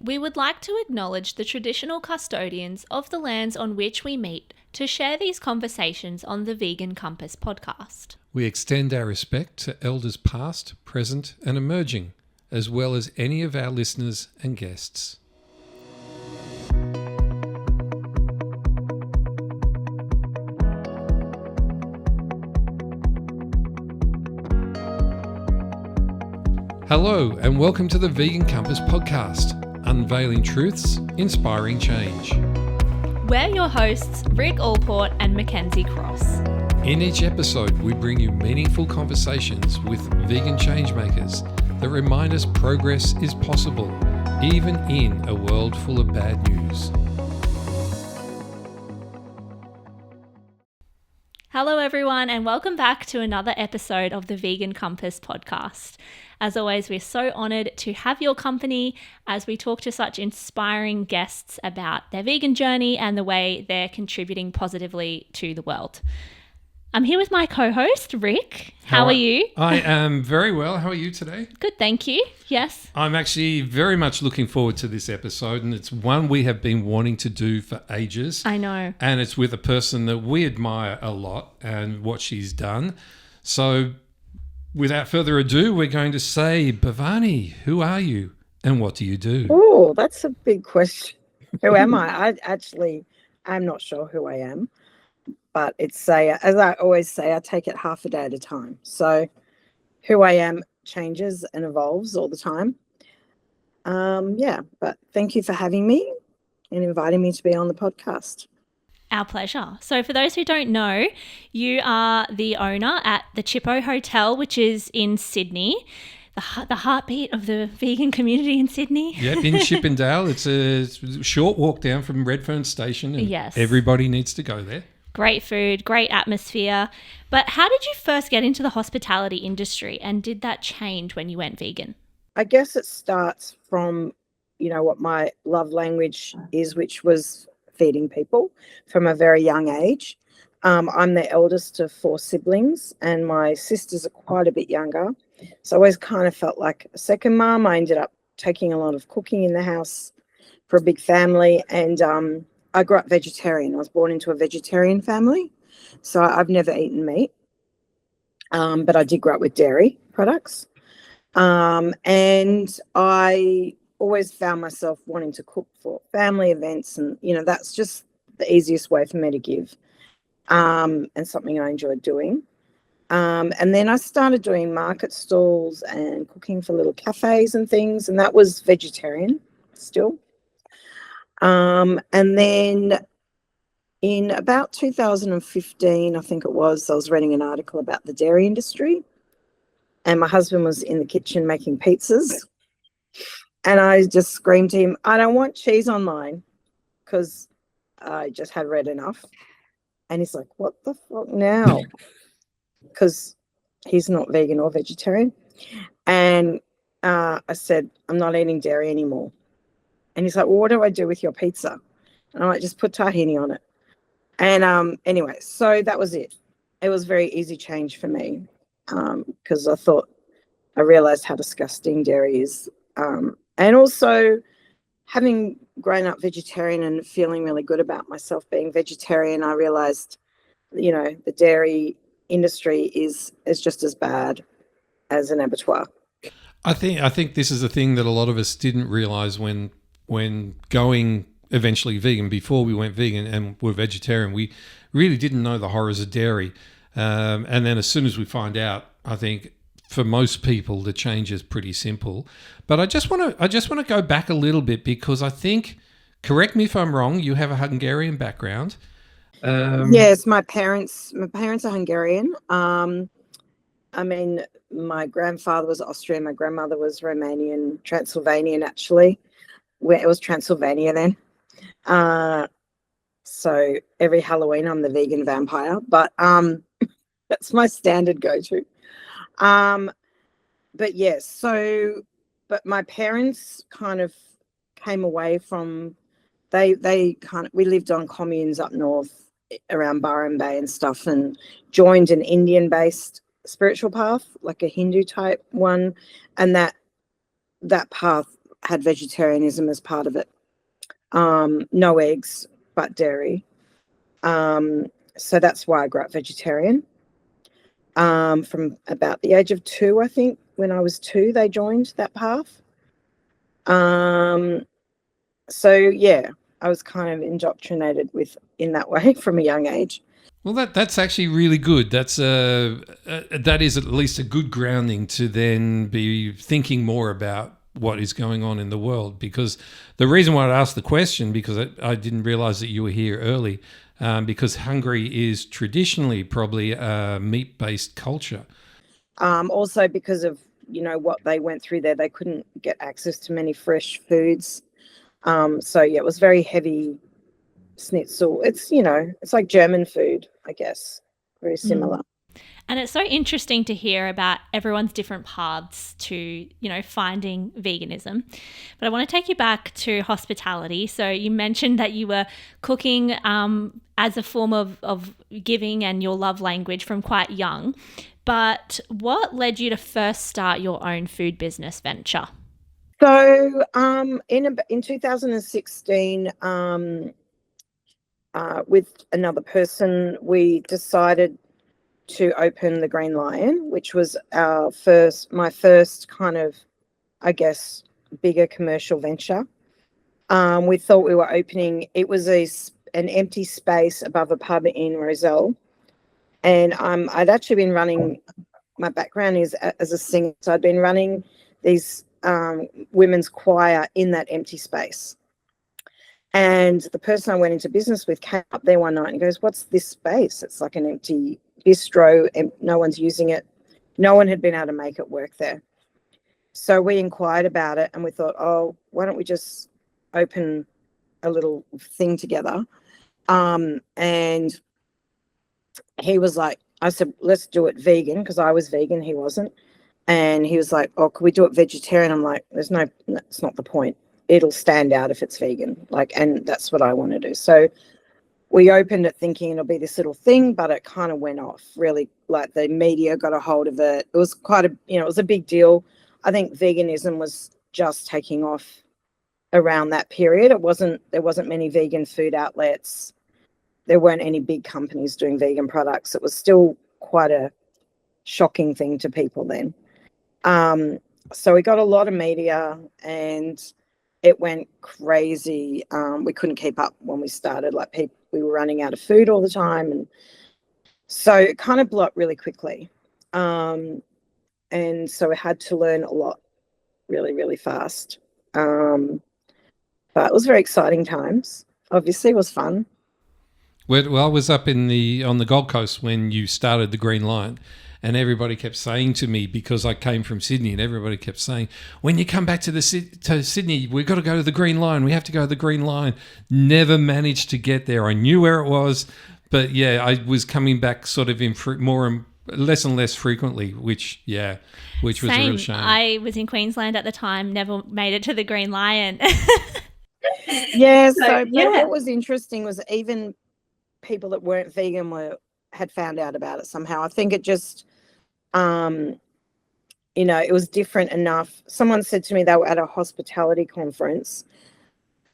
we would like to acknowledge the traditional custodians of the lands on which we meet to share these conversations on the Vegan Compass podcast. We extend our respect to elders past, present and emerging, as well as any of our listeners and guests. Hello and welcome to the Vegan Compass podcast, unveiling truths, inspiring change. We're your hosts, Rick Allport and Mackenzie Cross. In each episode, we bring you meaningful conversations with vegan changemakers that remind us progress is possible, even in a world full of bad news. Hello everyone and welcome back to another episode of the Vegan Compass podcast. As always, we're so honoured to have your company as we talk to such inspiring guests about their vegan journey and the way they're contributing positively to the world. I'm here with my co-host, Rick. How are you? I am very well. How are you today? Good, thank you. Yes. I'm actually very much looking forward to this episode, and it's one we have been wanting to do for ages. I know. And it's with a person that we admire a lot and what she's done. So without further ado, we're going to say, Bhavani, who are you and what do you do? Oh, that's a big question. Who am I? I'm not sure who I am. But as I always say, I take it half a day at a time. So who I am changes and evolves all the time. But thank you for having me and inviting me to be on the podcast. Our pleasure. So for those who don't know, you are the owner at the Chippo Hotel, which is in Sydney, the heartbeat of the vegan community in Sydney. Yep, in Chippendale. It's a short walk down from Redfern Station and yes. Everybody needs to go there. Great food, great atmosphere. But how did you first get into the hospitality industry and did that change when you went vegan? I guess it starts from, what my love language is, which was feeding people from a very young age. I'm the eldest of 4 siblings and my sisters are quite a bit younger. So I always kind of felt like a second mum. I ended up taking a lot of cooking in the house for a big family and I grew up vegetarian. I was born into a vegetarian family, so I've never eaten meat, but I did grow up with dairy products. And I always found myself wanting to cook for family events and, that's just the easiest way for me to give and something I enjoyed doing. And then I started doing market stalls and cooking for little cafes and things, and that was vegetarian still. And then in about 2015, I think it was, I was reading an article about the dairy industry and my husband was in the kitchen making pizzas and I just screamed to him, I don't want cheese on mine because I just had read enough. And he's like, what the fuck now? Because he's not vegan or vegetarian. And I said, I'm not eating dairy anymore. And he's like, well, what do I do with your pizza? And I'm like, just put tahini on it. And anyway, so that was it. It was a very easy change for me because I realized how disgusting dairy is. And also having grown up vegetarian and feeling really good about myself being vegetarian, I realized, the dairy industry is just as bad as an abattoir. I think this is a thing that a lot of us didn't realize when going eventually vegan. Before we went vegan and were vegetarian, we really didn't know the horrors of dairy. And then as soon as we find out, I think for most people the change is pretty simple. But I just want to go back a little bit because I think, correct me if I'm wrong, you have a Hungarian background. Yes, my parents are Hungarian. My grandfather was Austrian, my grandmother was Romanian, Transylvanian actually. Where it was Transylvania then. So every Halloween I'm the vegan vampire, but that's my standard go-to. But yes, but my parents kind of came away from, we lived on communes up north around Byron Bay and stuff and joined an Indian-based spiritual path, like a Hindu type one. And that path had vegetarianism as part of it. No eggs, but dairy. So that's why I grew up vegetarian. From about the age of 2, I think, when I was 2, they joined that path. So yeah, I was kind of indoctrinated in that way from a young age. Well, that's actually really good. That is at least a good grounding to then be thinking more about what is going on in the world. Because the reason why I asked the question, because I didn't realize that you were here early, because Hungary is traditionally probably a meat-based culture. Also because of, what they went through there, they couldn't get access to many fresh foods. So yeah, it was very heavy schnitzel. It's, it's like German food, I guess, very similar. And it's so interesting to hear about everyone's different paths to, finding veganism. But I want to take you back to hospitality. So you mentioned that you were cooking as a form of giving and your love language from quite young. But what led you to first start your own food business venture? So in 2016, with another person, we decided to open the Green Lion, which was my first kind of, I guess, bigger commercial venture. We thought we were opening, it was an empty space above a pub in Roselle. And I'd actually been running, my background is as a singer, so I'd been running these women's choir in that empty space. And the person I went into business with came up there one night and goes, "What's this space? It's like an empty bistro and no one's using it." No one had been able to make it work there. So we inquired about it and we thought, oh, why don't we just open a little thing together? And he was like, I said, let's do it vegan, because I was vegan, he wasn't. And he was like, oh, could we do it vegetarian? I'm like, that's not the point. It'll stand out if it's vegan. And that's what I want to do. So we opened it thinking it'll be this little thing, but it kind of went off really. Like the media got a hold of it. It was it was a big deal. I think veganism was just taking off around that period. There wasn't many vegan food outlets. There weren't any big companies doing vegan products. It was still quite a shocking thing to people then. So we got a lot of media and it went crazy. We couldn't keep up when we started. We were running out of food all the time. And so it kind of blew up really quickly. And so we had to learn a lot really, really fast. But it was very exciting times. Obviously, it was fun. Well, I was up on the Gold Coast when you started the Green Lion, and everybody kept saying to me, because I came from Sydney, and everybody kept saying, when you come back to Sydney, we've got to go to the Green Lion. We have to go to the Green Lion. Never managed to get there. I knew where it was, but yeah, I was coming back sort of in less and less frequently, which was a real shame. I was in Queensland at the time, never made it to the Green Lion. Yeah, what was interesting was even people that weren't vegan had found out about it somehow. I think it just, it was different enough. Someone said to me they were at a hospitality conference,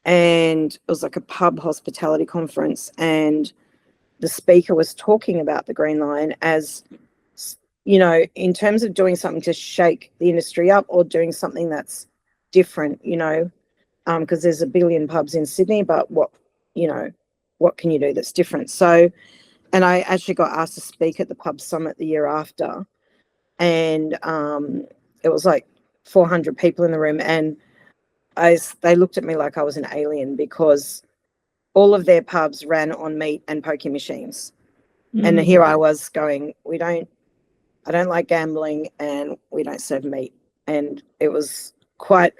and it was like a pub hospitality conference, and the speaker was talking about the Green Lion as, in terms of doing something to shake the industry up or doing something that's different, because there's a billion pubs in Sydney, but what can you do that's different? So, and I actually got asked to speak at the pub summit the year after, and it was like 400 people in the room, and they looked at me like I was an alien, because all of their pubs ran on meat and pokie machines. And here I was going, I don't like gambling and we don't serve meat. And it was quite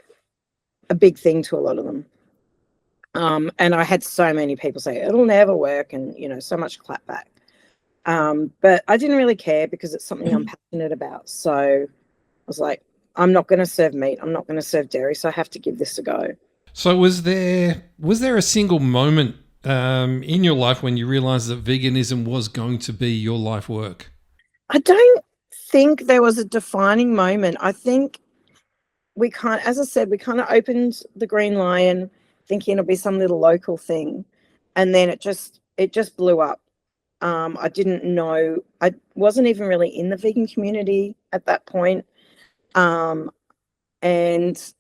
a big thing to a lot of them. And I had so many people say, it'll never work, and, so much clapback. But I didn't really care, because it's something I'm passionate about. So I was like, I'm not going to serve meat. I'm not going to serve dairy. So I have to give this a go. So was there a single moment in your life when you realized that veganism was going to be your life work? I don't think there was a defining moment. I think as I said, we kind of opened the Green Lion thinking it'll be some little local thing. And then it just blew up. I didn't know, I wasn't even really in the vegan community at that point. And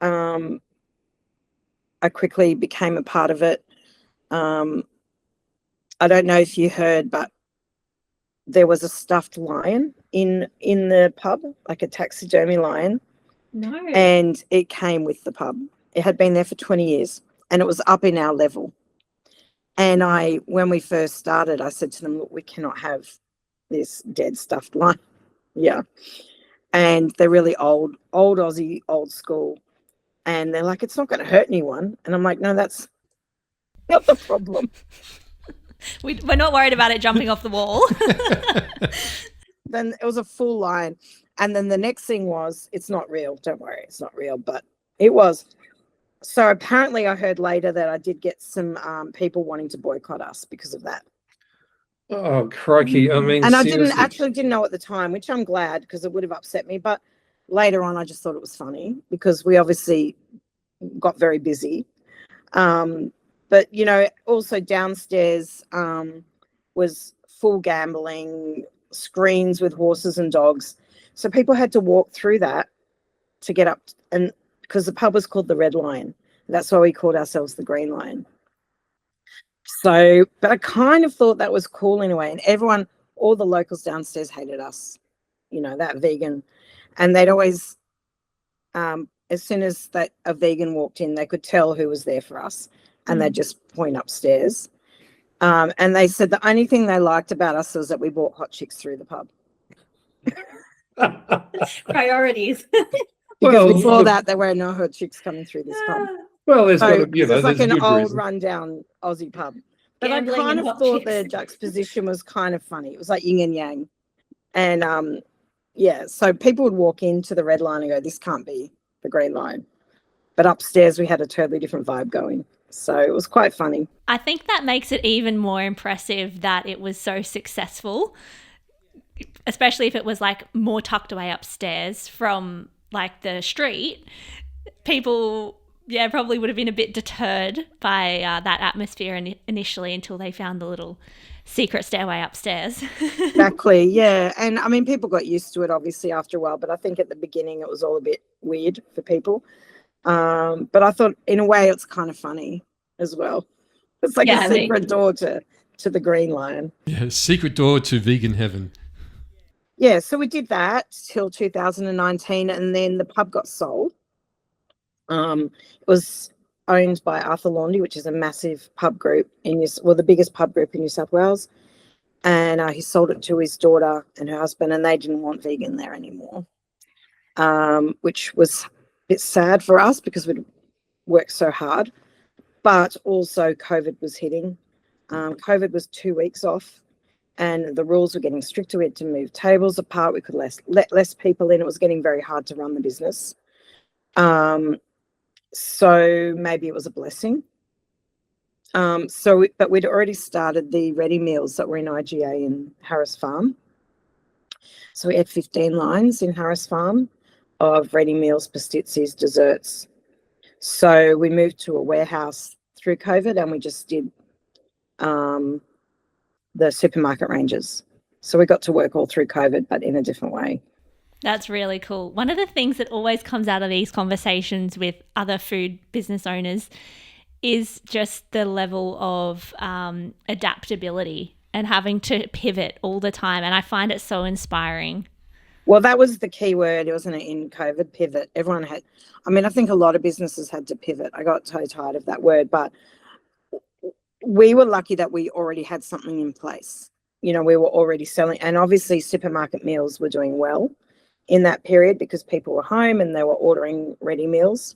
I quickly became a part of it. I don't know if you heard, but there was a stuffed lion in the pub, like a taxidermy lion. No. And it came with the pub. It had been there for 20 years and it was up in our level. And when we first started, I said to them, look, we cannot have this dead stuffed lion. Yeah. And they're really old Aussie, old school. And they're like, it's not going to hurt anyone. And I'm like, no, that's not the problem. We're not worried about it jumping off the wall. Then it was a full line. And then the next thing was, it's not real. Don't worry, it's not real. But it was. So apparently I heard later that I did get some people wanting to boycott us because of that. Oh, crikey. I mean, and I seriously. didn't know at the time, which I'm glad because it would have upset me. But later on, I just thought it was funny because we obviously got very busy. But, you know, also downstairs was full gambling, screens with horses and dogs. So people had to walk through that to get up. And because the pub was called the Red Lion. That's why we called ourselves the Green Lion. So, but I kind of thought that was cool in a way. And everyone, all the locals downstairs hated us, you know, that vegan. And they'd always, as soon as a vegan walked in, they could tell who was there for us. And they'd just point upstairs. And they said the only thing they liked about us was that we brought hot chicks through the pub. Priorities. Because before that, there were no hot chicks coming through this pub. Well, there's got to be, it's like an old reason. rundown Aussie pub. But Gambling I kind and of hot thought chicks. the juxtaposition was kind of funny. It was like yin and yang. And yeah, so people would walk into the Red Line and go, this can't be the Green Line. But upstairs, we had a totally different vibe going. So it was quite funny. I think that makes it even more impressive that it was so successful, especially if it was like more tucked away upstairs from like the street. People, yeah, probably would have been a bit deterred by that atmosphere initially until they found the little secret stairway upstairs. Exactly, yeah. And I mean, people got used to it obviously after a while, but I think at the beginning it was all a bit weird for people. But I thought in a way it's kind of funny as well. It's like a secret door to the Green Lion. Yeah, secret door to vegan heaven. Yeah, so we did that till 2019 and then the pub got sold. It was owned by Arthur Laundy, which is a massive pub group the biggest pub group in New South Wales. And he sold it to his daughter and her husband, and they didn't want vegan there anymore, which was a bit sad for us because we'd worked so hard. But also COVID was hitting. COVID was 2 weeks off and the rules were getting stricter. We had to move tables apart. We could let less people in. It was getting very hard to run the business. So maybe it was a blessing. But we'd already started the ready meals that were in IGA in Harris Farm. So we had 15 lines in Harris Farm of ready meals, pastizzis, desserts. So we moved to a warehouse through COVID and we just did the supermarket ranges. So we got to work all through COVID, but in a different way. That's really cool. One of the things that always comes out of these conversations with other food business owners is just the level of adaptability and having to pivot all the time. And I find it so inspiring. Well, that was the key word, wasn't it, in COVID, pivot. Everyone had, I mean, I think a lot of businesses had to pivot. I got so tired of that word, but we were lucky that we already had something in place. You know, we were already selling, and obviously supermarket meals were doing well in that period because people were home and they were ordering ready meals,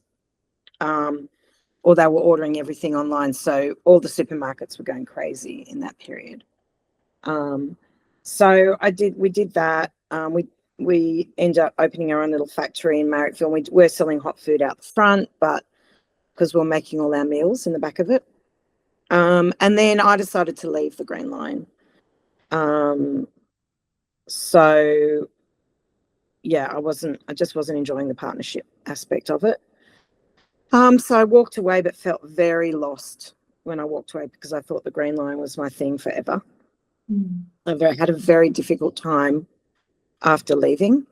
or they were ordering everything online. So all the supermarkets were going crazy in that period. So we did that. We ended up opening our own little factory in Marrickville. We were selling hot food out the front, but because we were making all our meals in the back of it. And then I decided to leave the Green Line. So I just wasn't enjoying the partnership aspect of it. So I walked away, but felt very lost when I walked away because I thought the Green Line was my thing forever. I had a very difficult time after leaving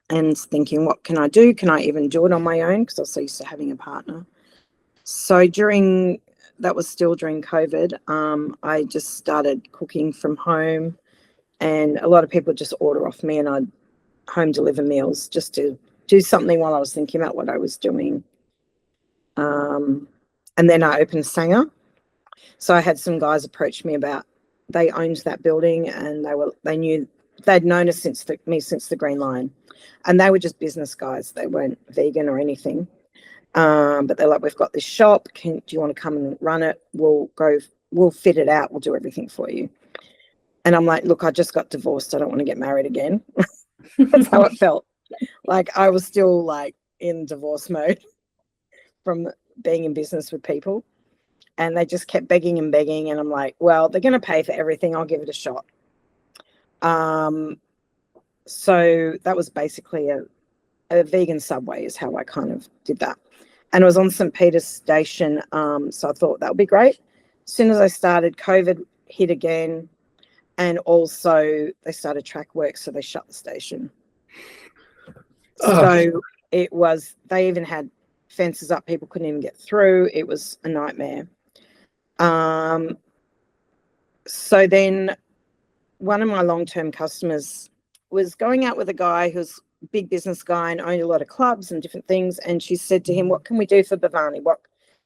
and thinking, what can I do? Can I even do it on my own? Because I was so used to having a partner. So that was still during COVID, I just started cooking from home, and a lot of people just order off me and I'd home deliver meals just to do something while I was thinking about what I was doing. And then I opened Sanger. So I had some guys approach me they owned that building, and they'd known us since the Green Line, and they were just business guys. They weren't vegan or anything. But they're like, we've got this shop. Do you want to come and run it? We'll fit it out. We'll do everything for you. And I'm like, look, I just got divorced. I don't want to get married again. That's how it felt. Like I was still like in divorce mode from being in business with people. And they just kept begging and begging. And I'm like, well, they're going to pay for everything. I'll give it a shot. So that was basically a vegan Subway is how I kind of did that. And it was on St. Peter's Station. So I thought that would be great. As soon as I started, COVID hit again. And also they started track work, so they shut the station. So they even had fences up. People couldn't even get through. It was a nightmare. So then one of my long-term customers was going out with a guy who's a big business guy and owned a lot of clubs and different things. And she said to him, what can we do for Bhavani?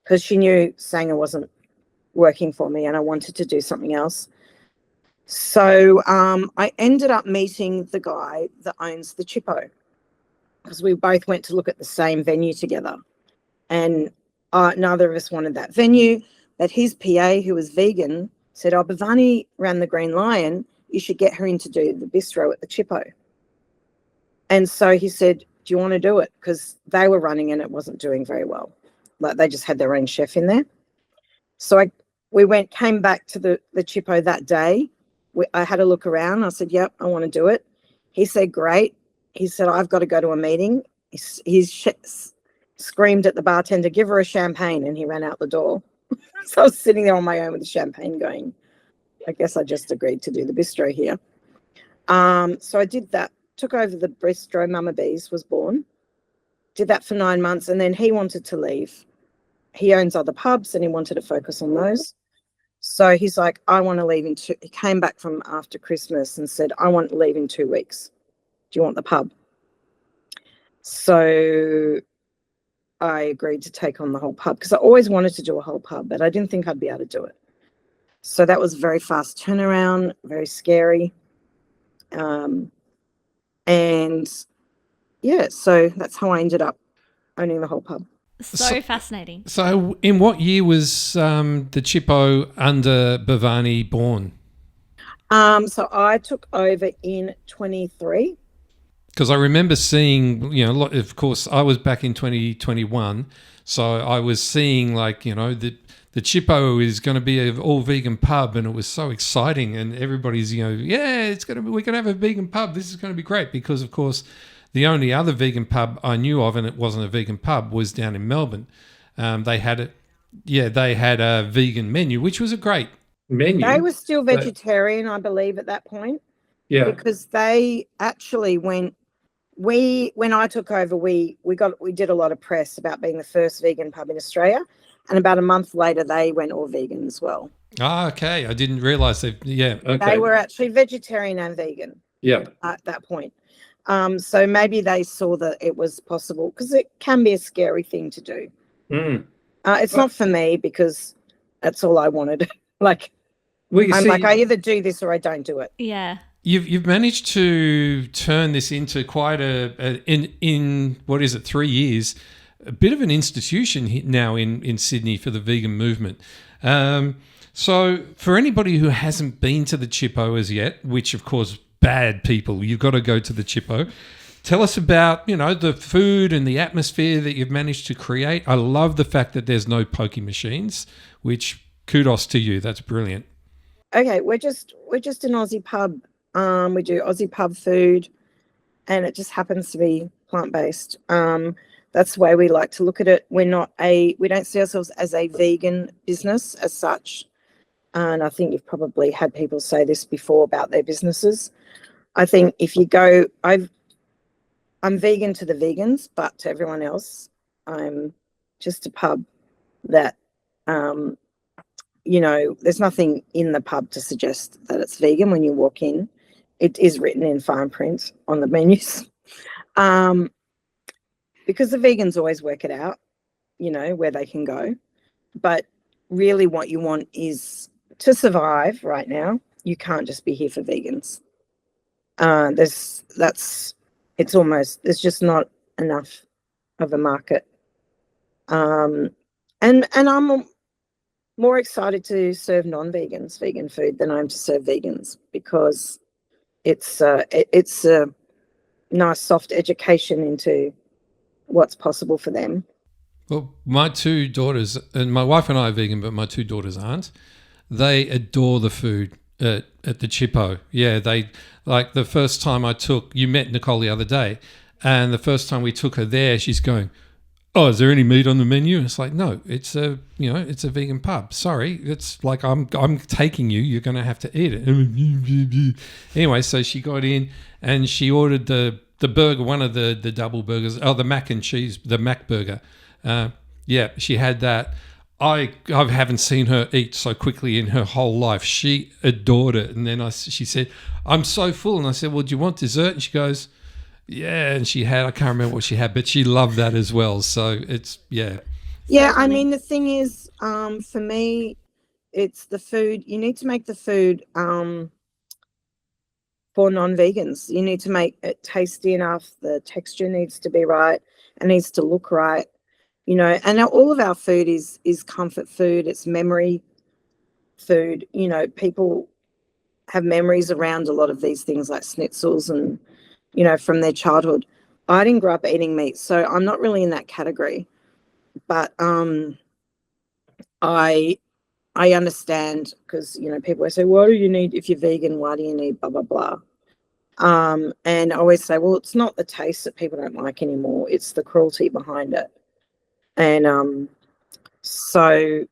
Because she knew Sanger wasn't working for me and I wanted to do something else. So I ended up meeting the guy that owns the Chippo, because we both went to look at the same venue together. And neither of us wanted that venue. But his PA, who was vegan, said, oh, Bhavani ran the Green Lion. You should get her in to do the bistro at the Chippo. And so he said, do you want to do it? Because they were running and it wasn't doing very well. Like they just had their own chef in there. So we came back to the Chippo that day. I had a look around. I said, yep, I want to do it. He said, great. He said, I've got to go to a meeting. He screamed at the bartender, give her a champagne. And he ran out the door. So I was sitting there on my own with the champagne going, I guess I just agreed to do the bistro here. So I did that, took over the bistro. Mama Bees was born. Did that for 9 months. And then he wanted to leave. He owns other pubs and he wanted to focus on those. So he's like, I want to leave he came back from after Christmas and said, I want to leave in 2 weeks. Do you want the pub? So I agreed to take on the whole pub because I always wanted to do a whole pub, but I didn't think I'd be able to do it. So that was a very fast turnaround, very scary. And yeah, so that's how I ended up owning the whole pub. So fascinating. So in what year was the Chippo under Bhavani born? So I took over in 23. Because I remember seeing, of course, I was back in 2021, so I was seeing the Chippo is going to be an all vegan pub, and it was so exciting, and everybody's we're going to have a vegan pub. This is going to be great because, of course, the only other vegan pub I knew of, and it wasn't a vegan pub, was down in Melbourne. They had a vegan menu, which was a great menu. They were still vegetarian, I believe, at that point. Yeah, because they actually when I took over, we did a lot of press about being the first vegan pub in Australia, and about a month later they went all vegan as well. Okay, I didn't realise that. Yeah, okay. They were actually vegetarian and vegan. Yeah, at that point. So maybe they saw that it was possible, because it can be a scary thing to do. It's not for me because that's all I wanted. I either do this or I don't do it. Yeah. You've managed to turn this into quite in what is it, 3 years, a bit of an institution now in Sydney for the vegan movement. So for anybody who hasn't been to the Chippo as yet, which of course bad people, you've got to go to the Chippo. Tell us about the food and the atmosphere that you've managed to create. I love the fact that there's no pokey machines, which kudos to you. That's brilliant. Okay, we're just an Aussie pub. We do Aussie pub food, and it just happens to be plant-based. That's the way we like to look at it. We don't see ourselves as a vegan business as such. And I think you've probably had people say this before about their businesses. I think if you go, I'm vegan to the vegans, but to everyone else, I'm just a pub that, there's nothing in the pub to suggest that it's vegan when you walk in. It is written in fine print on the menus. Because the vegans always work it out, where they can go. But really what you want is to survive right now. You can't just be here for vegans. There's just not enough of a market. And I'm more excited to serve non-vegans vegan food than I am to serve vegans, because it's a nice soft education into what's possible for them. Well, my two daughters, and my wife and I are vegan, but my two daughters aren't. They adore the food at the Chippo. Yeah, they like the first time you met Nicole the other day, and the first time we took her there, she's going, "Oh, is there any meat on the menu?" And it's like, no, it's a vegan pub. Sorry, it's like I'm taking you. You're going to have to eat it. Anyway, so she got in and she ordered the burger, one of the double burgers. Oh, the mac and cheese, the Mac burger. Yeah, she had that. I haven't seen her eat so quickly in her whole life. She adored it. And then she said, "I'm so full." And I said, "Well, do you want dessert?" And she goes, "Yeah." And I can't remember what she had, but she loved that as well. So it's, yeah. Yeah, I mean, the thing is, for me, it's the food. You need to make the food for non-vegans. You need to make it tasty enough. The texture needs to be right. It needs to look right. And all of our food is comfort food. It's memory food. People have memories around a lot of these things like schnitzels and, from their childhood. I didn't grow up eating meat, so I'm not really in that category. But I understand, because, people always say, "What do you need if you're vegan? Why do you need blah, blah, blah?" And I always say, well, it's not the taste that people don't like anymore. It's the cruelty behind it. And so,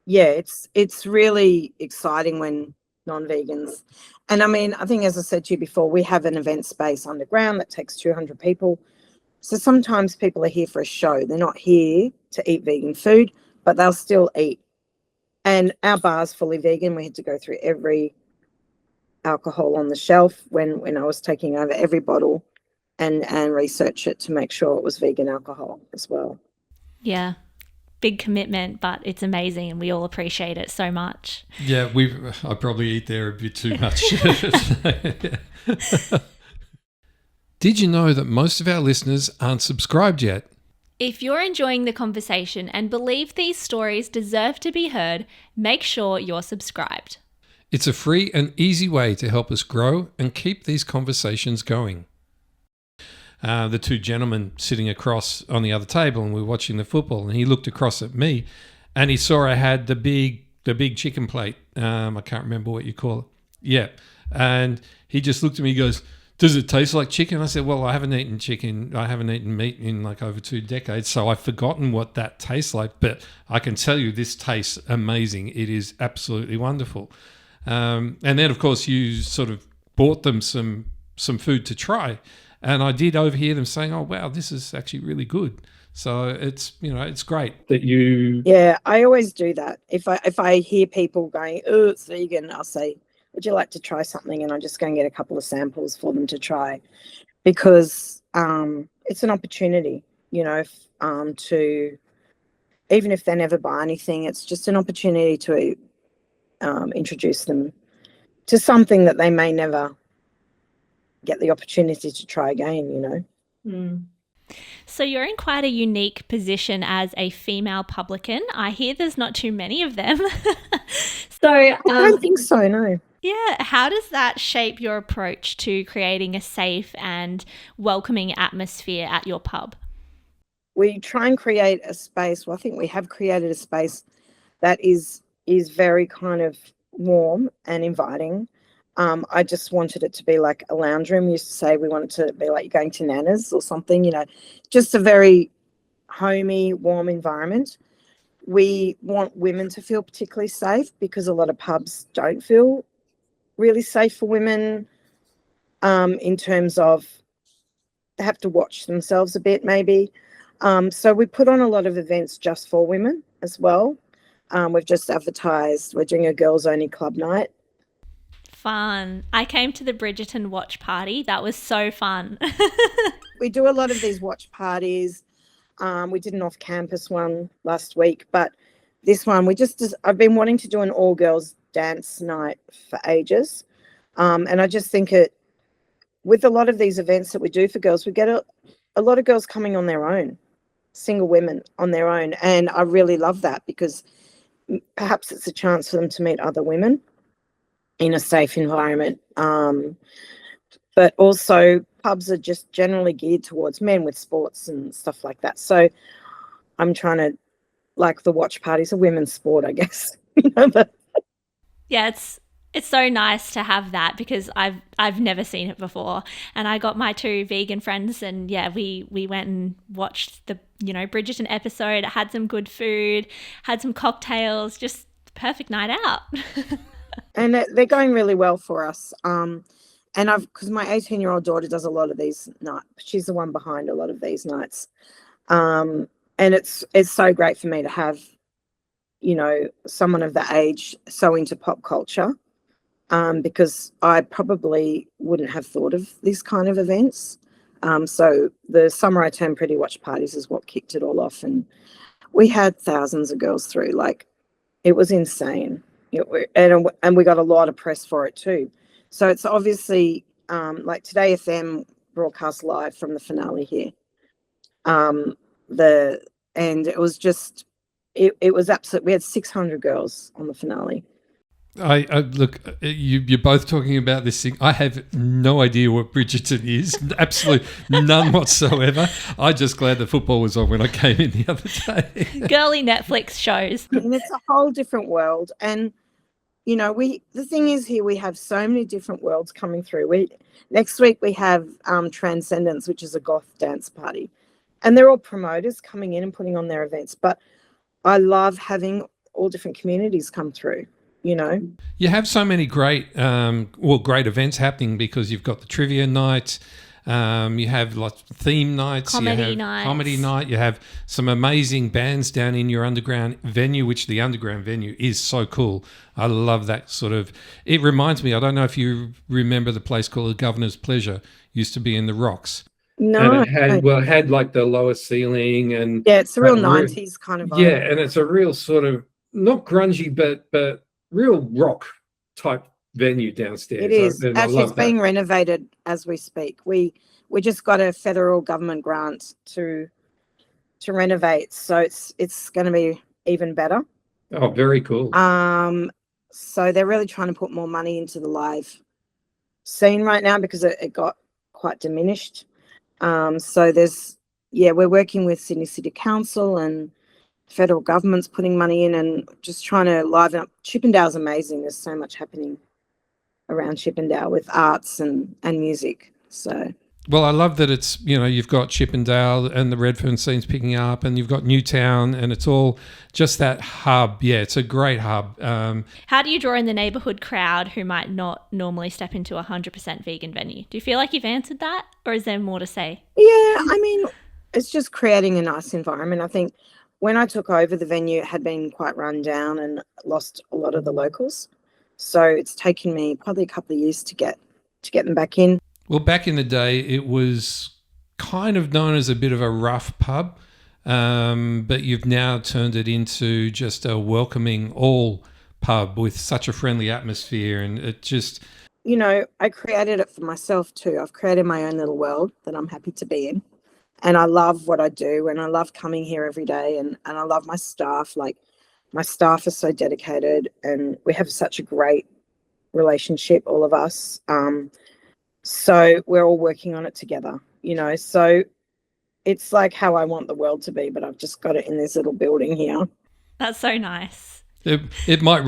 yeah, it's really exciting when non-vegans, and I mean, I think, as I said to you before, we have an event space underground that takes 200 people. So sometimes people are here for a show. They're not here to eat vegan food, but they'll still eat. And our bar's fully vegan. We had to go through every alcohol on the shelf when I was taking over every bottle and research it to make sure it was vegan alcohol as well. Yeah, big commitment, but it's amazing and we all appreciate it so much. Yeah, I probably eat there a bit too much. Did you know that most of our listeners aren't subscribed yet? If you're enjoying the conversation and believe these stories deserve to be heard, make sure you're subscribed. It's a free and easy way to help us grow and keep these conversations going. The two gentlemen sitting across on the other table, and we were watching the football, and he looked across at me and he saw I had the big chicken plate. I can't remember what you call it. Yeah. And he just looked at me and goes, "Does it taste like chicken?" I said, "Well, I haven't eaten chicken. I haven't eaten meat in like over 2 decades, so I've forgotten what that tastes like. But I can tell you this tastes amazing. It is absolutely wonderful." And then, of course, you sort of bought them some food to try. And I did overhear them saying, "Oh, wow, this is actually really good." So it's great that you... Yeah, I always do that. If I hear people going, "Oh, it's vegan," I'll say, "Would you like to try something?" And I just go and get a couple of samples for them to try, because it's an opportunity, to, even if they never buy anything, it's just an opportunity to introduce them to something that they may never get the opportunity to try again, So you're in quite a unique position as a female publican. I hear there's not too many of them. So I don't think so, no. Yeah, how does that shape your approach to creating a safe and welcoming atmosphere at your pub? We try and create a space. Well, I think we have created a space that is very kind of warm and inviting. I just wanted it to be like a lounge room. We used to say we wanted to be like you're going to Nana's or something, you know, just a very homey, warm environment. We want women to feel particularly safe because a lot of pubs don't feel really safe for women, in terms of they have to watch themselves a bit maybe. So we put on a lot of events just for women as well. We've just advertised we're doing a girls only club night. Fun. I came to the Bridgerton watch party. That was so fun. We do a lot of these watch parties. We did an off-campus one last week, but this one I've been wanting to do an all-girls dance night for ages, and I just think with a lot of these events that we do for girls, we get a lot of girls coming on their own, single women on their own, and I really love that because perhaps it's a chance for them to meet other women in a safe environment. But also pubs are just generally geared towards men with sports and stuff like that. So I'm trying to, like, the watch parties, a women's sport, I guess. Yeah, it's so nice to have that because I've never seen it before. And I got my 2 vegan friends and yeah, we went and watched the, you know, Bridgerton episode, had some good food, had some cocktails, just perfect night out. And they're going really well for us. And because my 18-year-old daughter does a lot of these nights, she's the one behind a lot of these nights. And it's so great for me to have, you know, someone of that age so into pop culture, because I probably wouldn't have thought of this kind of events. So the Summer I Turned Pretty watch parties is what kicked it all off. And we had thousands of girls through, like, it was insane. And we got a lot of press for it too. So it's obviously, like Today FM broadcast live from the finale here. And it was just, it was absolute. We had 600 girls on the finale. I look, you're both talking about this thing. I have no idea what Bridgerton is. Absolutely none whatsoever. I'm just glad the football was on when I came in the other day. Girly Netflix shows. And it's a whole different world. And, you know, the thing is here, we have so many different worlds coming through. Next week we have Transcendence, which is a goth dance party. And they're all promoters coming in and putting on their events. But I love having all different communities come through. You know, you have so many great events happening because you've got the trivia night, you have lots of theme nights, comedy night, you have some amazing bands down in your underground venue, which the underground venue is so cool. I love that sort of. It reminds me, I don't know if you remember the place called the Governor's Pleasure, used to be in the Rocks. No, and it had like the lower ceiling and yeah, it's a real 90s kind of vibe. Yeah, and it's a real sort of not grungy, but real rock type venue downstairs. It is. Actually, it's being renovated as we speak. We just got a federal government grant to renovate, so it's going to be even better. Oh, very cool. So they're really trying to put more money into the live scene right now because it got quite diminished. So we're working with Sydney City Council and federal government's putting money in and just trying to liven up. Chippendale's amazing. There's so much happening around Chippendale with arts and music. So, well, I love that it's, you know, you've got Chippendale and the Redfern scene's picking up and you've got Newtown and it's all just that hub. Yeah, it's a great hub. How do you draw in the neighbourhood crowd who might not normally step into a 100% vegan venue? Do you feel like you've answered that or is there more to say? Yeah, I mean, it's just creating a nice environment. I think when I took over, the venue had been quite run down and lost a lot of the locals. So it's taken me probably a couple of years to get them back in. Well, back in the day, it was kind of known as a bit of a rough pub, but you've now turned it into just a welcoming all pub with such a friendly atmosphere, and it just... You know, I created it for myself too. I've created my own little world that I'm happy to be in. And I love what I do and I love coming here every day and I love my staff. Like, my staff are so dedicated and we have such a great relationship, all of us. So we're all working on it together, you know. So it's like how I want the world to be, but I've just got it in this little building here. That's so nice. It might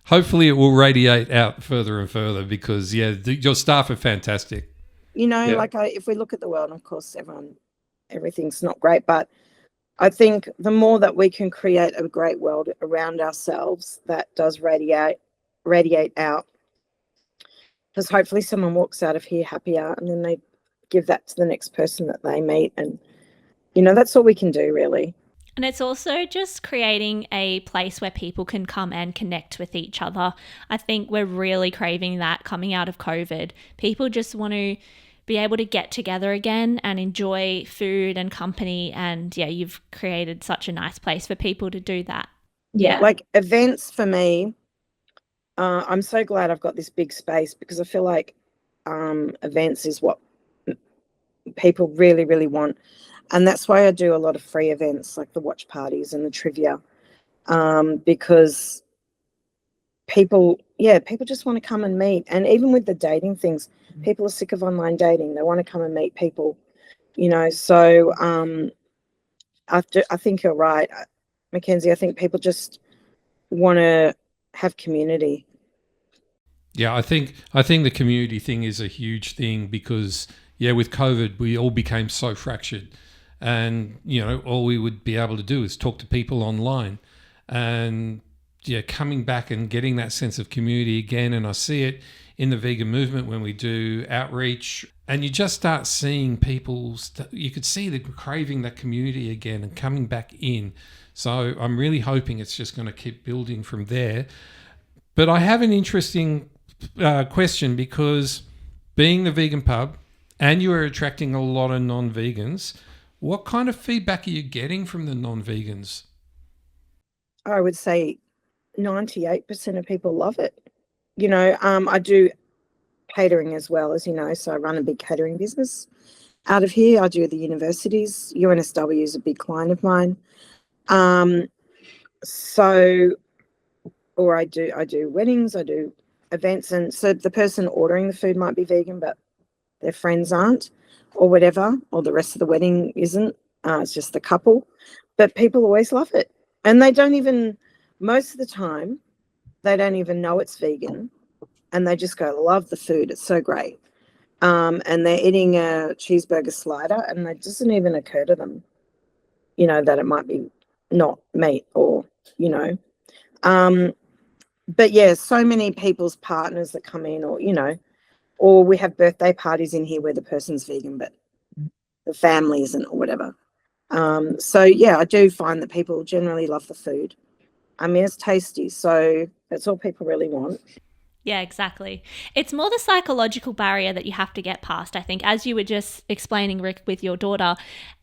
hopefully it will radiate out further and further because, your staff are fantastic. If we look at the world, of course, everything's not great, but I think the more that we can create a great world around ourselves, that does radiate out, because hopefully someone walks out of here happier, and then they give that to the next person that they meet. And, that's all we can do, really. And it's also just creating a place where people can come and connect with each other. I think we're really craving that coming out of COVID. People just want to be able to get together again and enjoy food and company. And you've created such a nice place for people to do that. Yeah. Like events for me, I'm so glad I've got this big space, because I feel like events is what people really, really want. And that's why I do a lot of free events like the watch parties and the trivia, because people just want to come and meet. And even with the dating things, people are sick of online dating. They want to come and meet people, So I think you're right, Mackenzie. I think people just want to have community. Yeah, I think the community thing is a huge thing because, with COVID, we all became so fractured. And, all we would be able to do is talk to people online. And, coming back and getting that sense of community again. And I see it in the vegan movement when we do outreach. And you just start seeing people, you could see the craving that community again and coming back in. So I'm really hoping it's just going to keep building from there. But I have an interesting question, because being the vegan pub and you are attracting a lot of non-vegans, what kind of feedback are you getting from the non-vegans? I would say 98% of people love it. I do catering as well, as you know, so I run a big catering business out of here. I do the universities. UNSW is a big client of mine. I do weddings, I do events, and so the person ordering the food might be vegan, but their friends aren't, or whatever, or the rest of the wedding isn't. It's just the couple. But people always love it. And they don't even, most of the time, they don't even know it's vegan. And they just go, love the food. It's so great. And they're eating a cheeseburger slider, and it doesn't even occur to them, that it might be not meat or, But so many people's partners that come in, or we have birthday parties in here where the person's vegan, but the family isn't, or whatever. I do find that people generally love the food. I mean, it's tasty, so that's all people really want. Yeah, exactly. It's more the psychological barrier that you have to get past, I think. As you were just explaining, Rick, with your daughter,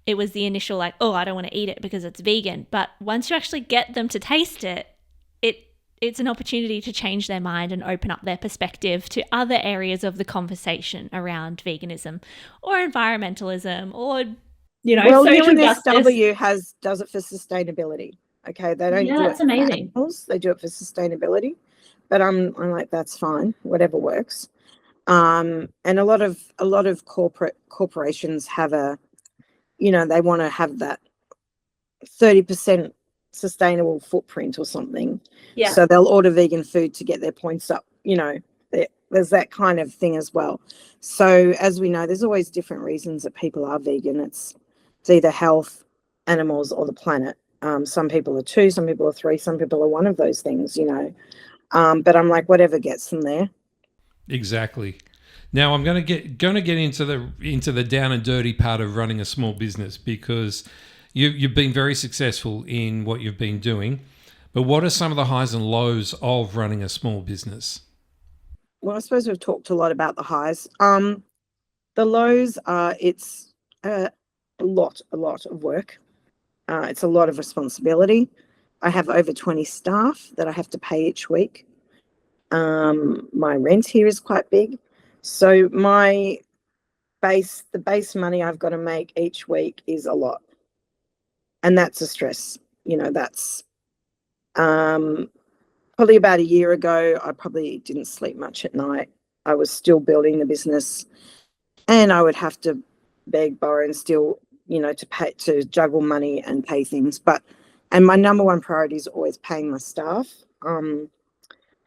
it was the initial like, oh, I don't want to eat it because it's vegan. But once you actually get them to taste it, it's an opportunity to change their mind and open up their perspective to other areas of the conversation around veganism or environmentalism or, social UNSW does it for sustainability. Okay, they don't do it for animals, they do it for sustainability. But I'm like, that's fine, whatever works. And a lot of corporations have they want to have that 30% sustainable footprint or something. Yeah. So they'll order vegan food to get their points up. There's that kind of thing as well. So as we know, there's always different reasons that people are vegan. It's either health, animals, or the planet. Some people are 2, some people are 3, some people are one of those things, But I'm like, whatever gets them there. Exactly. Now I'm going to get into the down and dirty part of running a small business, because you've been very successful in what you've been doing. But what are some of the highs and lows of running a small business? Well, I suppose we've talked a lot about the highs. The lows are it's a lot of work. It's a lot of responsibility. I have over 20 staff that I have to pay each week. My rent here is quite big. So the base money I've got to make each week is a lot. And that's a stress. That's probably about a year ago, I probably didn't sleep much at night. I was still building the business, and I would have to beg, borrow, and steal, to juggle money and pay things. And my number one priority is always paying my staff.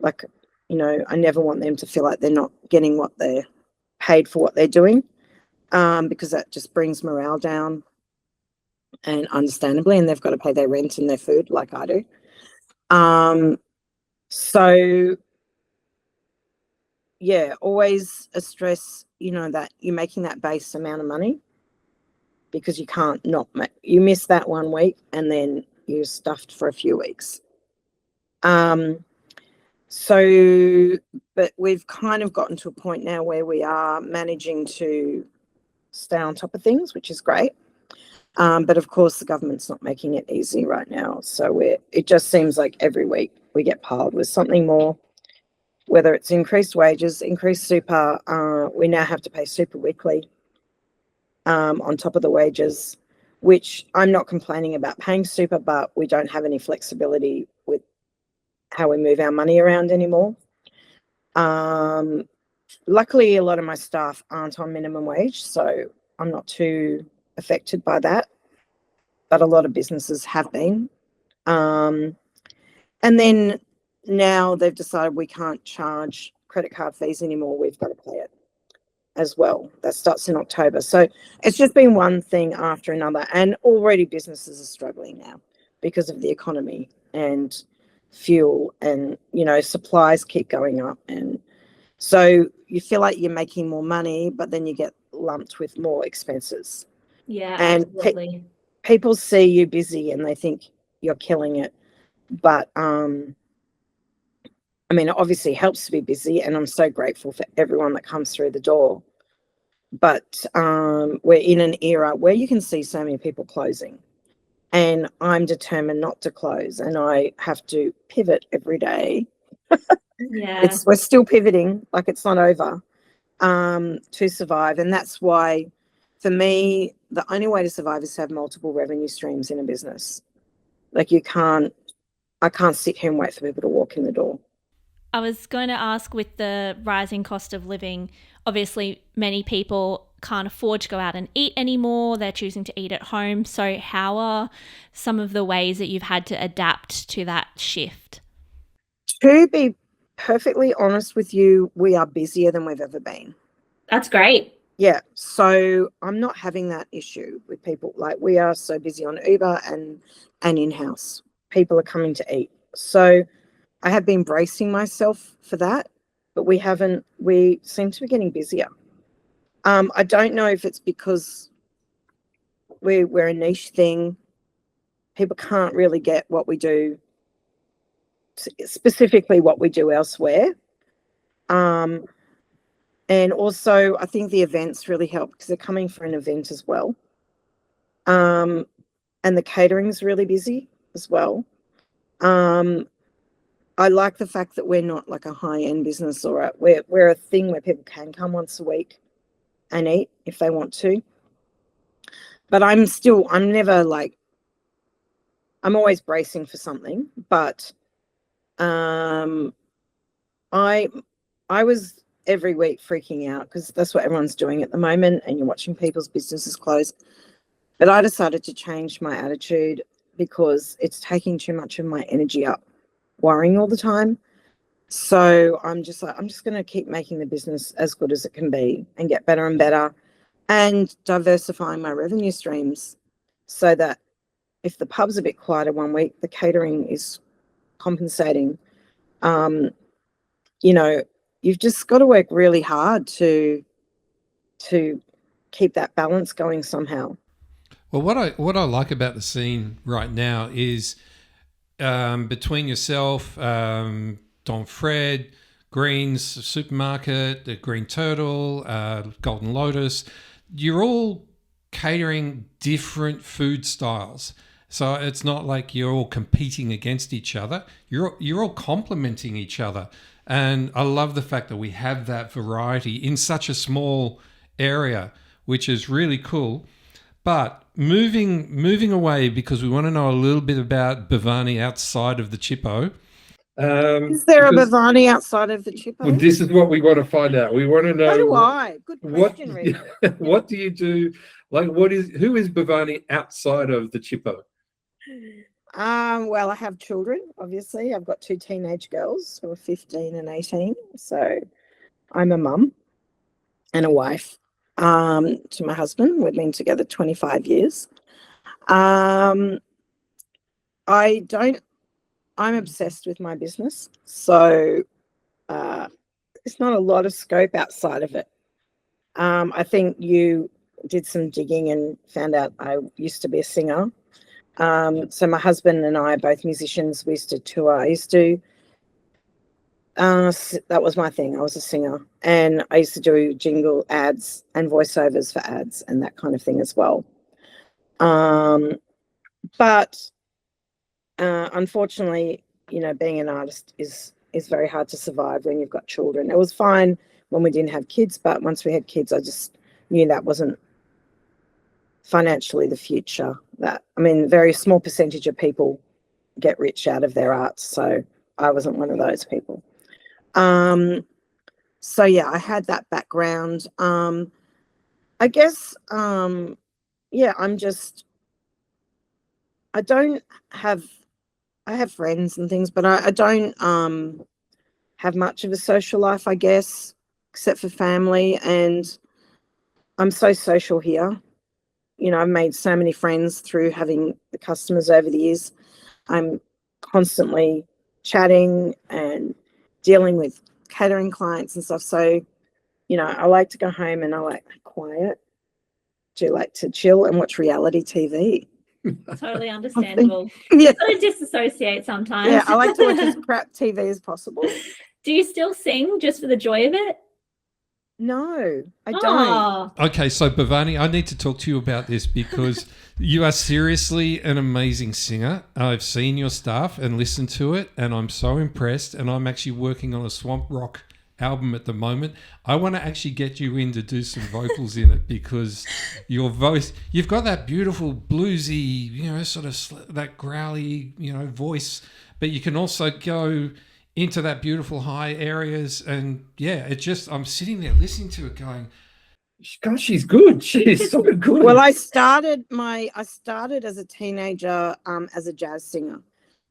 Like, you know, I never want them to feel like they're not getting what they're paid for what they're doing, because that just brings morale down, and understandably, and they've got to pay their rent and their food like I do. So yeah, always a stress, you know, that you're making that base amount of money, because you can't not make, you miss that 1 week and then you're stuffed for a few weeks. So, but we've kind of gotten to a point now where we are managing to stay on top of things, which is great. But of course, the government's not making it easy right now. So it just seems like every week we get piled with something more, whether it's increased wages, increased super. We now have to pay super weekly on top of the wages, which I'm not complaining about paying super, but we don't have any flexibility with how we move our money around anymore. Luckily, a lot of my staff aren't on minimum wage, so I'm not too affected by that, but a lot of businesses have been. And then now they've decided we can't charge credit card fees anymore. We've got to pay it as well. That starts in October. So it's just been one thing after another, and already businesses are struggling now because of the economy and fuel, and, you know, supplies keep going up, and so you feel like you're making more money, but then you get lumped with more expenses. Yeah, and absolutely. People see you busy and they think you're killing it, but I mean, it obviously helps to be busy, and I'm so grateful for everyone that comes through the door, but we're in an era where you can see so many people closing, and I'm determined not to close, and I have to pivot every day. Yeah. We're still pivoting, like it's not over, to survive. And that's why, for me, the only way to survive is to have multiple revenue streams in a business. Like I can't sit here and wait for people to walk in the door. I was going to ask, with the rising cost of living, obviously many people can't afford to go out and eat anymore. They're choosing to eat at home. So how are some of the ways that you've had to adapt to that shift? To be perfectly honest with you, we are busier than we've ever been. That's great. Yeah. So I'm not having that issue with people. Like, we are so busy on Uber and in-house. People are coming to eat. So I have been bracing myself for that, but we seem to be getting busier. I don't know if it's because we're a niche thing. People can't really get what we do, specifically what we do elsewhere. And also, I think the events really help because they're coming for an event as well. And the catering is really busy as well. I like the fact that we're not like a high-end business, or we're a thing where people can come once a week and eat if they want to. But I'm never like, I'm always bracing for something. But I was every week freaking out because that's what everyone's doing at the moment, and you're watching people's businesses close. But I decided to change my attitude because it's taking too much of my energy up, worrying all the time. So I'm just going to keep making the business as good as it can be and get better and better, and diversifying my revenue streams so that if the pub's a bit quieter 1 week, the catering is compensating. You know, you've just got to work really hard to keep that balance going somehow. Well, what I like about the scene right now is between yourself, Don Fred, Green's Supermarket, the Green Turtle, Golden Lotus, you're all catering different food styles. So it's not like you're all competing against each other. You're all complementing each other. And I love the fact that we have that variety in such a small area, which is really cool. But moving away, because we want to know a little bit about Bhavani outside of the Chippo. Is there a Bhavani outside of the Chippo? Well, this is what we want to find out. We want to know. So do I. Good question, Rick. What do you do? Like, who is Bhavani outside of the Chippo? Well, I have children, obviously. I've got two teenage girls who are 15 and 18. So I'm a mum and a wife to my husband. We've been together 25 years. I'm obsessed with my business. So there's not a lot of scope outside of it. I think you did some digging and found out I used to be a singer. So my husband and I are both musicians. We used to tour. That was my thing. I was a singer, and I used to do jingle ads and voiceovers for ads and that kind of thing as well. But unfortunately, being an artist is very hard to survive when you've got children. It was fine when we didn't have kids, but once we had kids, I just knew that wasn't financially the future. Very small percentage of people get rich out of their art, so I wasn't one of those people. So yeah, I had that background. I guess I have friends and things, but I don't have much of a social life, I guess, except for family. And I'm so social here. I've made so many friends through having the customers over the years. I'm constantly chatting and dealing with catering clients and stuff. So, I like to go home and I like quiet. Do like to chill and watch reality TV. Totally understandable. Yeah. Got to disassociate sometimes. Yeah, I like to watch as crap TV as possible. Do you still sing just for the joy of it? No, I don't. Oh. Okay, so Bhavani, I need to talk to you about this because you are seriously an amazing singer. I've seen your stuff and listened to it, and I'm so impressed. And I'm actually working on a swamp rock album at the moment. I want to actually get you in to do some vocals in it because your voice, you've got that beautiful bluesy, sort of that growly, voice, but you can also go into that beautiful high areas. And yeah, I'm sitting there listening to it going, gosh, she's good. She's so good. Well, I started as a teenager as a jazz singer.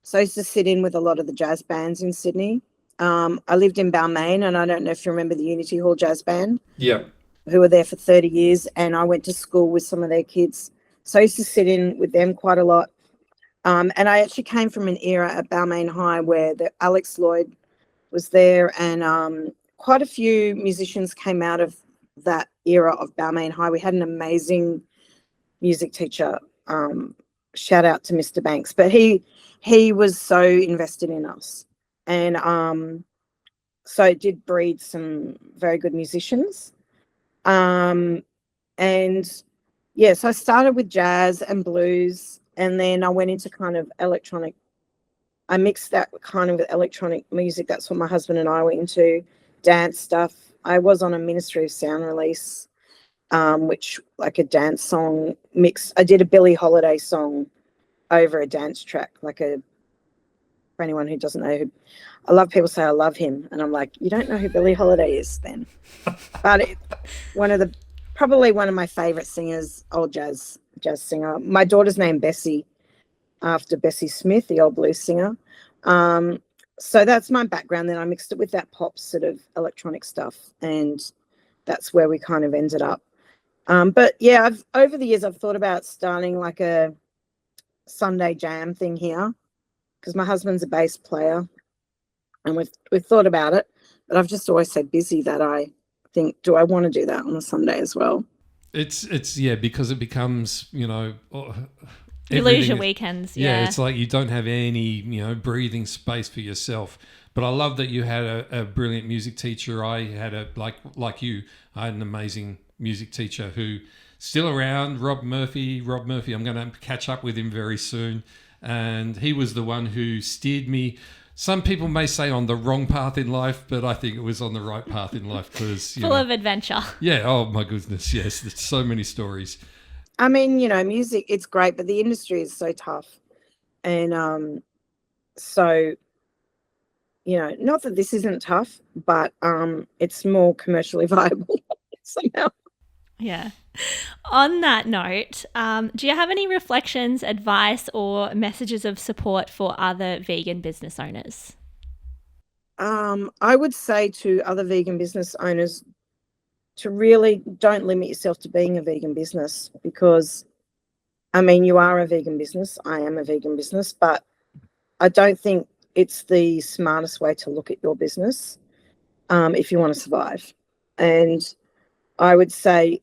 So I used to sit in with a lot of the jazz bands in Sydney. I lived in Balmain, and I don't know if you remember the Unity Hall Jazz Band. Yeah. Who were there for 30 years, and I went to school with some of their kids. So I used to sit in with them quite a lot. And I actually came from an era at Balmain High where Alex Lloyd was there, and quite a few musicians came out of that era of Balmain High. We had an amazing music teacher. Shout out to Mr. Banks, but he was so invested in us, and so it did breed some very good musicians. And yeah, so I started with jazz and blues, and then I went into kind of electronic. I mixed that kind of with electronic music. That's what my husband and I went into. Dance stuff. I was on a Ministry of Sound release, which like a dance song mix. I did a Billie Holiday song over a dance track, for anyone who doesn't know I love people say I love him, and I'm like, you don't know who Billie Holiday is then. But probably one of my favorite singers, old jazz singer. My daughter's named Bessie, after Bessie Smith, the old blues singer. So that's my background. Then I mixed it with that pop sort of electronic stuff, and that's where we kind of ended up. But yeah, over the years I've thought about starting like a Sunday jam thing here, because my husband's a bass player, and we've thought about it, but I've just always so busy that I think, do I want to do that on a Sunday as well? It's because it becomes, you lose your weekends. Yeah. It's like you don't have any, breathing space for yourself. But I love that you had a brilliant music teacher. I had like you, I had an amazing music teacher who still around, Rob Murphy. I'm going to catch up with him very soon. And he was the one who steered me. Some people may say on the wrong path in life, but I think it was on the right path in life because full of adventure. Yeah. Oh my goodness. Yes. There's so many stories. I mean, music, it's great, but the industry is so tough. And so, not that this isn't tough, but it's more commercially viable somehow. Yeah. On that note, do you have any reflections, advice, or messages of support for other vegan business owners? I would say to other vegan business owners to really don't limit yourself to being a vegan business, because, I mean, you are a vegan business. I am a vegan business, but I don't think it's the smartest way to look at your business if you want to survive. And I would say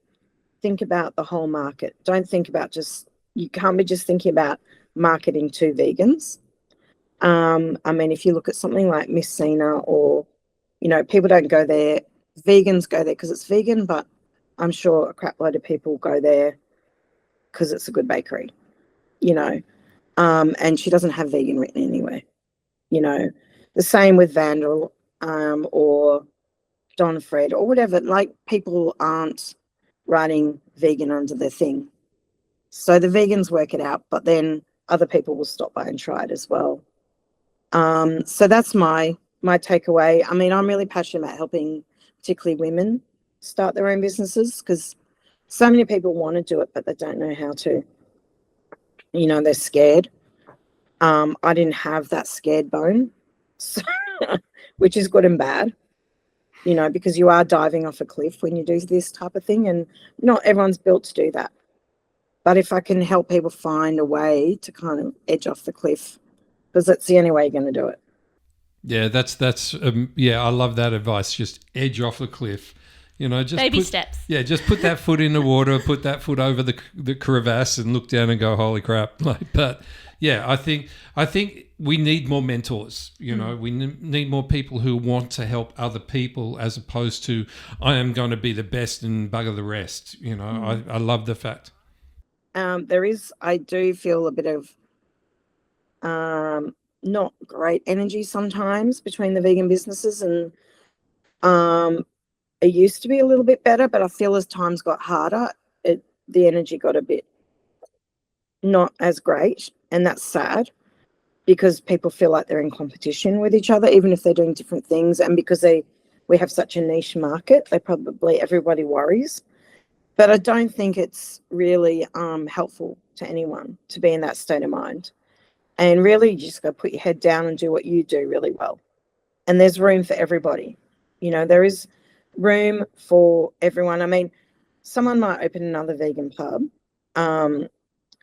think about the whole market. Don't think about you can't be just thinking about marketing to vegans. I mean, if you look at something like Miss Cena, or, people don't go there. Vegans go there because it's vegan, but I'm sure a crap load of people go there because it's a good bakery, and she doesn't have vegan written anywhere, the same with Vandal, or Don Fred or whatever. Like, people aren't writing vegan under their thing. So the vegans work it out, but then other people will stop by and try it as well. So that's my takeaway. I mean, I'm really passionate about helping particularly women start their own businesses, because so many people want to do it, but they don't know how to. They're scared. I didn't have that scared bone, so, which is good and bad, because you are diving off a cliff when you do this type of thing, and not everyone's built to do that. But if I can help people find a way to kind of edge off the cliff, because that's the only way you're going to do it. Yeah, that's I love that advice. Just edge off the cliff, just baby steps. Yeah, just put that foot in the water, put that foot over the crevasse, and look down and go, holy crap! But yeah, I think we need more mentors. We need more people who want to help other people, as opposed to I am going to be the best and bugger the rest. I love the fact. I do feel a bit of not great energy sometimes between the vegan businesses, and it used to be a little bit better, but I feel as times got harder, the energy got a bit not as great, and that's sad, because people feel like they're in competition with each other, even if they're doing different things, and because we have such a niche market, everybody worries. But I don't think it's really helpful to anyone to be in that state of mind. And really, you just got to put your head down and do what you do really well. And there's room for everybody. There is room for everyone. I mean, someone might open another vegan pub,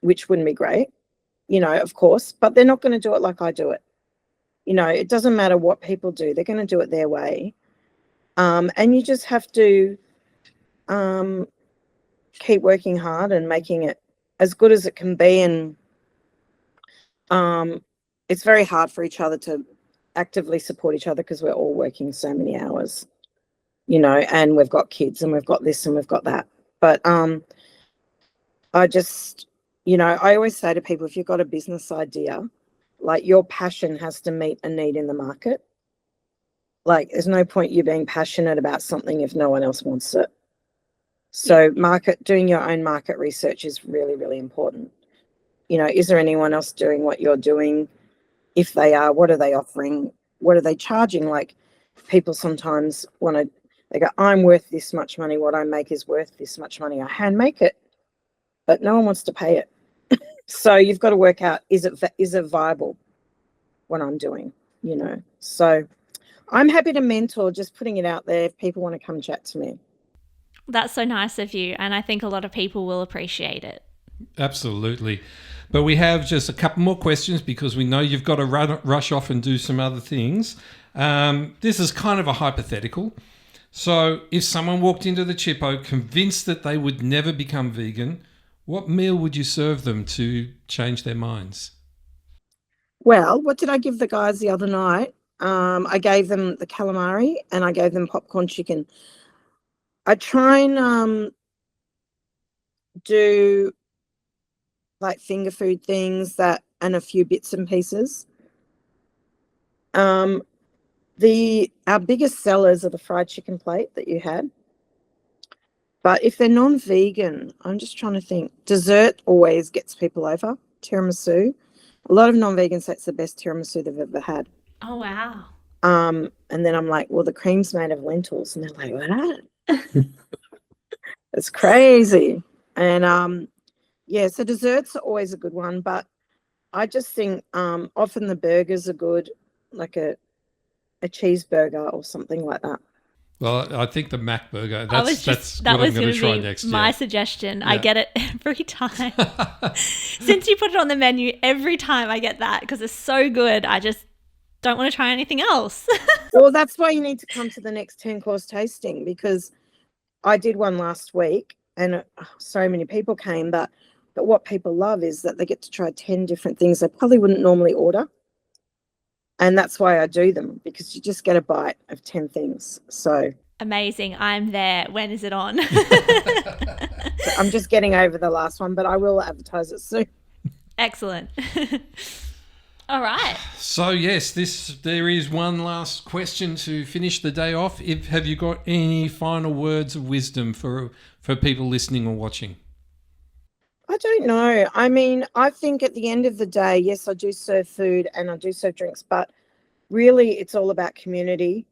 which wouldn't be great, of course, but they're not going to do it like I do it. It doesn't matter what people do. They're going to do it their way. And you just have to keep working hard and making it as good as it can be. And it's very hard for each other to actively support each other, because we're all working so many hours, and we've got kids and we've got this and we've got that. But I just, I always say to people, if you've got a business idea, like, your passion has to meet a need in the market. Like, there's no point you being passionate about something if no one else wants it. So doing your own market research is really, really important. Is there anyone else doing what you're doing? If they are, what are they offering? What are they charging? Like, people sometimes they go, I'm worth this much money. What I make is worth this much money. I hand make it, but no one wants to pay it. So you've got to work out, is it viable, what I'm doing, So I'm happy to mentor, just putting it out there if people want to come chat to me. That's so nice of you, and I think a lot of people will appreciate it. Absolutely. But we have just a couple more questions, because we know you've got to rush off and do some other things. This is kind of a hypothetical. So if someone walked into the Chippo convinced that they would never become vegan, what meal would you serve them to change their minds? Well, what did I give the guys the other night? I gave them the calamari and I gave them popcorn chicken. I try and do like finger food things and a few bits and pieces. Our biggest sellers are the fried chicken plate that you had. But if they're non-vegan, I'm just trying to think. Dessert always gets people over. Tiramisu. A lot of non-vegans say it's the best tiramisu they've ever had. Oh, wow. And then I'm like, well, the cream's made of lentils. And they're like, what? It's crazy. And yeah, so desserts are always a good one, but I just think often the burgers are good, like a cheeseburger or something like that. Well, I think the Mac burger, that that's was what I'm going gonna to try be next. my Yeah. suggestion. Yeah. I get it every time. Since you put it on the menu, every time I get that because it's so good. I just don't want to try anything else. Well, that's why you need to come to the next 10-course tasting, because I did one last week and so many people came, but what people love is that they get to try 10 different things they probably wouldn't normally order. And that's why I do them, because you just get a bite of 10 things. So Amazing. I'm there. When is it on? I'm just getting over the last one, but I will advertise it soon. Excellent. All right. So yes, there is one last question to finish the day off. Have you got any final words of wisdom for people listening or watching? I don't know. I mean, I think at the end of the day, yes, I do serve food and I do serve drinks, but really it's all about community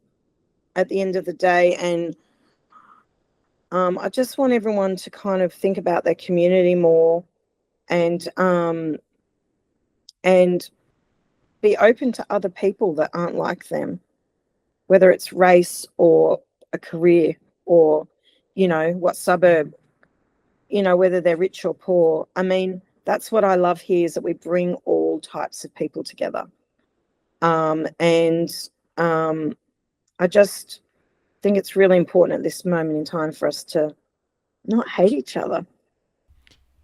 at the end of the day. And I just want everyone to kind of think about their community more and be open to other people that aren't like them, whether it's race or a career or, what suburb, whether they're rich or poor. I mean, that's what I love here, is that we bring all types of people together. I just think it's really important at this moment in time for us to not hate each other.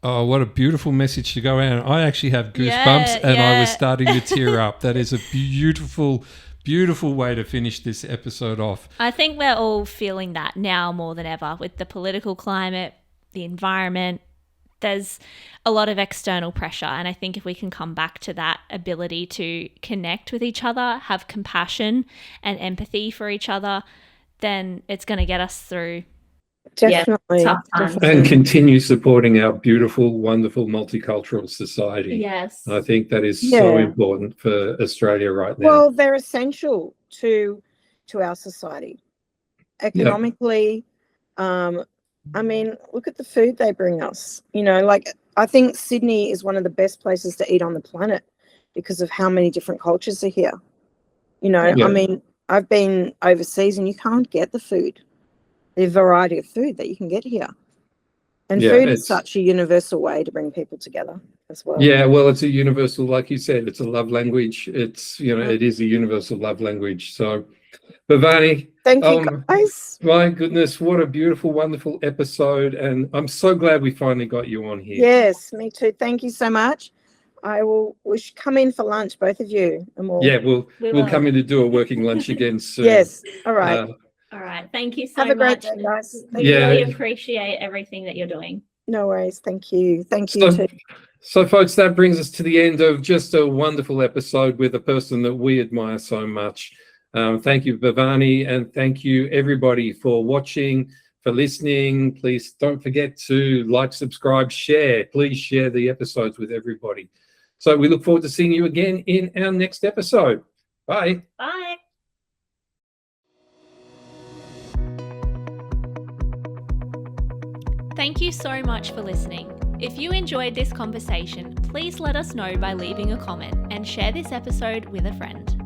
Oh, what a beautiful message to go out. I actually have goosebumps and I was starting to tear up. That is a beautiful, beautiful way to finish this episode off. I think we're all feeling that now more than ever with the political climate, the environment. There's a lot of external pressure. And I think if we can come back to that ability to connect with each other, have compassion and empathy for each other, then it's going to get us through. Definitely. Tough times. And continue supporting our beautiful, wonderful multicultural society. Yes. I think that is so important for Australia right now. Well, they're essential to our society. Economically, I mean, look at the food they bring us. I think Sydney is one of the best places to eat on the planet because of how many different cultures are here. I mean, I've been overseas and you can't get the variety of food that you can get here. And food is such a universal way to bring people together as well. Yeah, well, it's a universal, like you said, it's a love language. It's, it is a universal love language. So, Bhavani, thank you, guys. My goodness, what a beautiful, wonderful episode. And I'm so glad we finally got you on here. Yes, me too. Thank you so much. We should come in for lunch, both of you. And we'll come in to do a working lunch again soon. Yes, all right. All right. Thank you so much. Have a great day, guys. We really appreciate everything that you're doing. No worries. Thank you. Thank you too. So, folks, that brings us to the end of just a wonderful episode with a person that we admire so much. Thank you, Bhavani, and thank you, everybody, for watching, for listening. Please don't forget to like, subscribe, share. Please share the episodes with everybody. So we look forward to seeing you again in our next episode. Bye. Bye. Thank you so much for listening. If you enjoyed this conversation, please let us know by leaving a comment and share this episode with a friend.